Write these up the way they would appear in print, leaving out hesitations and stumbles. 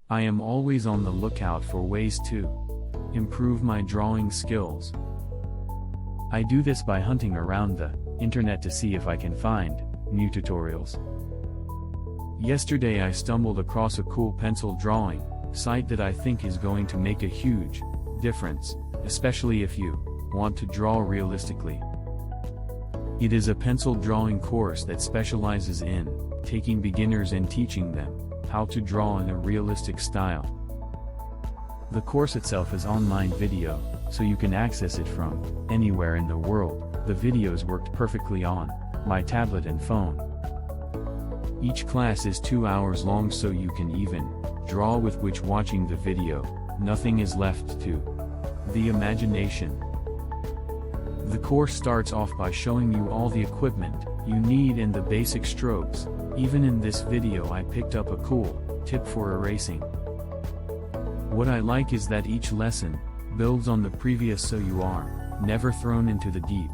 I am always on the lookout for ways to improve my drawing skills. I do this by hunting around the internet to see if I can find new tutorials. Yesterday I stumbled across a cool pencil drawing site that I think is going to make a huge difference, especially if you want to draw realistically. It is a pencil drawing course that specializes in taking beginners and teaching them how to draw in a realistic style. The course itself is online video, so you can access it from anywhere in the world. The videos worked perfectly on my tablet and phone. Each class is 2 hours long, so you can even draw with which watching the video. Nothing is left to the imagination. The course starts off by showing you all the equipment you need and the basic strokes. Even in this video I picked up a cool tip for erasing. What I like is that each lesson builds on the previous, so you are never thrown into the deep.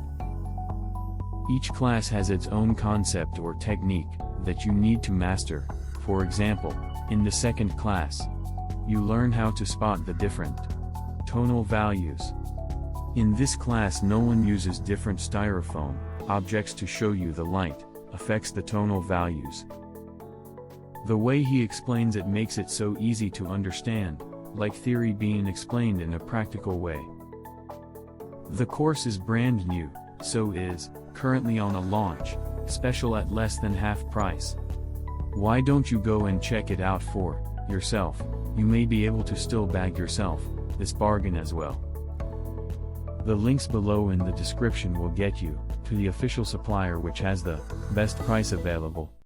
Each class has its own concept or technique that you need to master. For example, in the second class, you learn how to spot the different tonal values. In this class no one uses different styrofoam objects to show you the light affects the tonal values. The way he explains it makes it so easy to understand, like theory being explained in a practical way. The course is brand new, so is currently on a launch special at less than half price. Why don't you go and check it out for yourself? You may be able to still bag yourself this bargain as well. The links below in the description will get you to the official supplier which has the best price available.